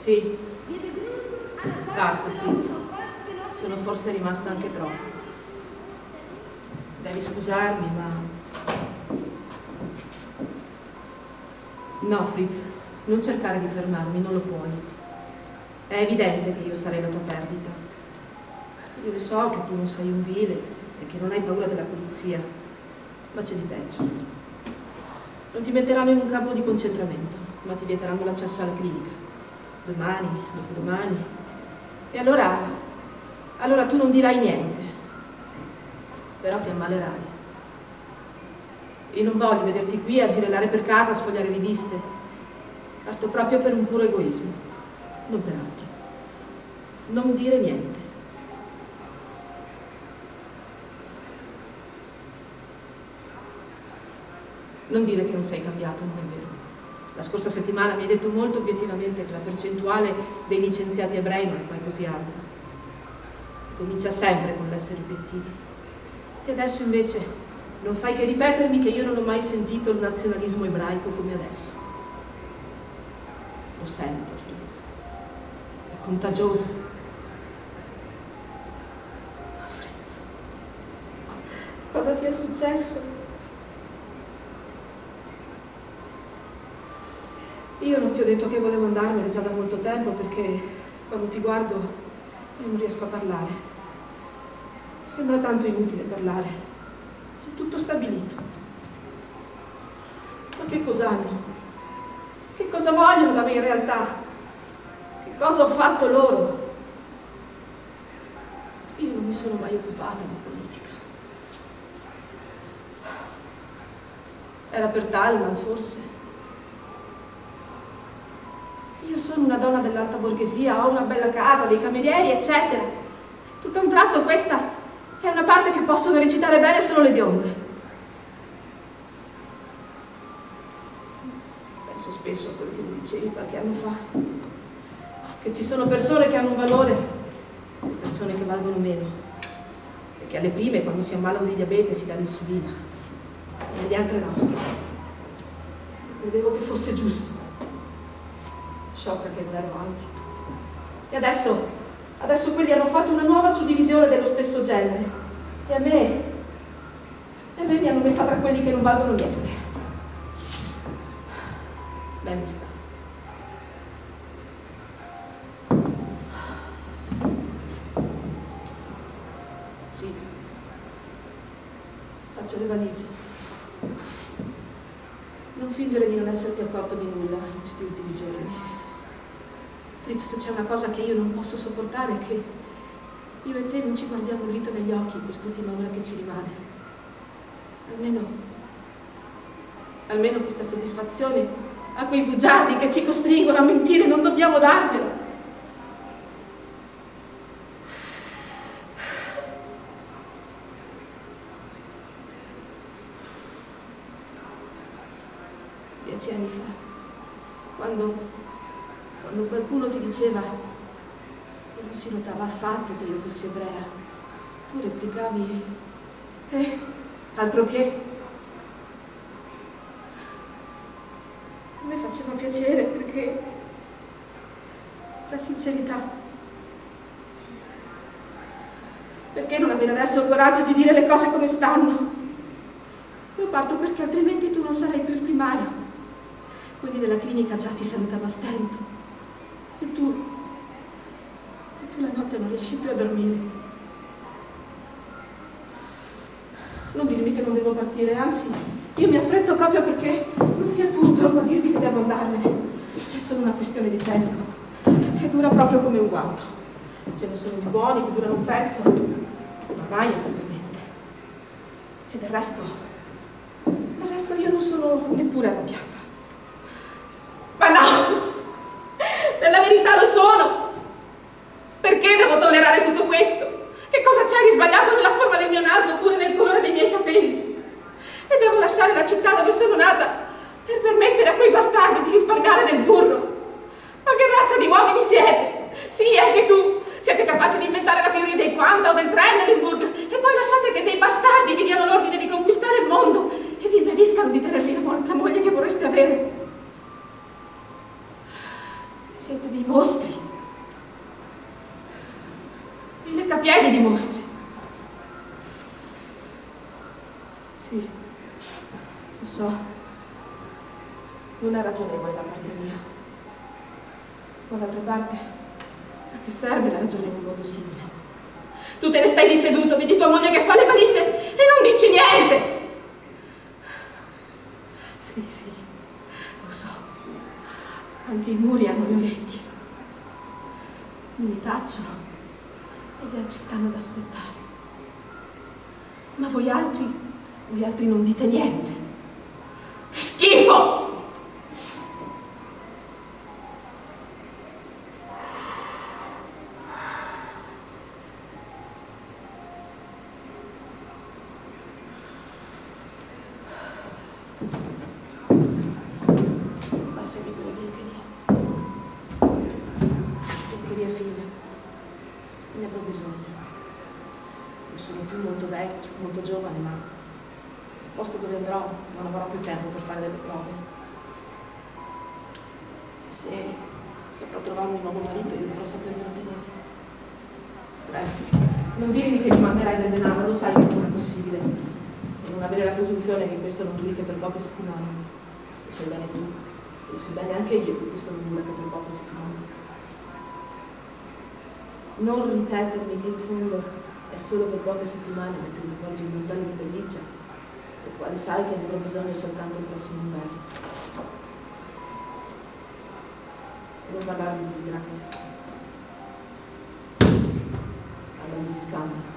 Sì. Gatto, Fritz. Sono forse rimasta anche troppo. Devi scusarmi, ma... No, Fritz, non cercare di fermarmi, non lo puoi. È evidente che io sarei la tua perdita. Io lo so che tu non sei un vile e che non hai paura della polizia, ma c'è di peggio. Non ti metteranno in un campo di concentramento, ma ti vieteranno l'accesso alla clinica. Domani, dopodomani. E allora tu non dirai niente, però ti ammalerai. Io non voglio vederti qui a girellare per casa, a sfogliare riviste. Parto proprio per un puro egoismo, non per altro. Non dire niente. Non dire che non sei cambiato, non è vero. La scorsa settimana mi hai detto molto obiettivamente che la percentuale dei licenziati ebrei non è poi così alta. Si comincia sempre con l'essere obiettivi. E adesso invece non fai che ripetermi che io non ho mai sentito il nazionalismo ebraico come adesso. Lo sento, Fritz. È contagioso. Ma Fritz, cosa ti è successo? Io non ti ho detto che volevo andarmene già da molto tempo perché quando ti guardo io non riesco a parlare. Sembra tanto inutile parlare. C'è tutto stabilito. Ma che cosa hanno? Che cosa vogliono da me in realtà? Che cosa ho fatto loro? Io non mi sono mai occupata di politica. Era per Thalmann, forse? Io sono una donna dell'alta borghesia, ho una bella casa, dei camerieri, eccetera. Tutto a un tratto questa è una parte che possono recitare bene solo le bionde. Penso spesso a quello che mi dicevi qualche anno fa, che ci sono persone che hanno un valore e persone che valgono meno, e che alle prime, quando si ammalano di diabete, si dà l'insulina, e alle altre no. Credevo che fosse giusto. Sciocca che non ero altro. E adesso quelli hanno fatto una nuova suddivisione dello stesso genere. E a me mi hanno messa tra quelli che non valgono niente. Beh, mi sta. Sì. Faccio le valigie. Non fingere di non esserti accorto di nulla in questi ultimi giorni. Fritz, se c'è una cosa che io non posso sopportare è che io e te non ci guardiamo dritto negli occhi in quest'ultima ora che ci rimane. Almeno questa soddisfazione a quei bugiardi che ci costringono a mentire non dobbiamo darglielo. Dieci anni fa, quando qualcuno ti diceva che non si notava affatto che io fossi ebrea, tu replicavi, altro che. A me faceva piacere perché la sincerità. Perché non avere adesso il coraggio di dire le cose come stanno? Io parto perché altrimenti tu non sarai più il primario. Quelli della clinica già ti salutano a stento. E tu la notte non riesci più a dormire. Non dirmi che non devo partire, anzi, io mi affretto proprio perché non sia tu un giorno a dirmi che devo andarmene. È solo una questione di tempo. E dura proprio come un guanto. Ce ne sono di buoni che durano un pezzo, ma mai eternamente. E del resto io non sono neppure arrabbiata. Ma no! Per la verità lo sono! Perché devo tollerare tutto questo? Che cosa c'è di sbagliato nella forma del mio naso oppure nel colore dei miei capelli? E devo lasciare la città dove sono nata per permettere a quei bastardi di risparmiare del burro? Ma che razza di uomini siete? Sì, anche tu! Siete capaci di inventare la teoria dei quanta o del Trendelenburg e poi lasciate che dei bastardi vi diano l'ordine di conquistare il mondo e vi impediscano di tenervi la moglie che vorreste avere. Siete dei mostri. Lo so, non è ragionevole da parte mia, ma d'altra parte, a che serve la ragione in un mondo simile? Tu te ne stai lì seduto, vedi tua moglie che fa le valigie e non dici niente! Sì, lo so, anche i muri hanno le orecchie, mi tacciono e gli altri stanno ad ascoltare. Ma voi altri non dite niente. Che schifo! Ma segui quella biancheria fine, ne avrò bisogno. Non sono più molto vecchio, molto giovane, ma il posto dove andrò non avrò più tempo per fare delle prove. Se saprò trovarmi un nuovo marito, io dovrò sapermelo tenere. Prego, non dirmi che mi manderai del denaro, lo sai che non è possibile. E non avere la presunzione che questo non duri che per poche settimane. Lo sai bene tu, e lo sai bene anche io che questo non dura che per poche settimane. Non ripetermi che in fondo è solo per poche settimane, mentre mi porgi un mantello di pelliccia, del quale sai che ne avrò bisogno soltanto il prossimo inverno. Non parlarmi di disgrazia, parlami di scandalo.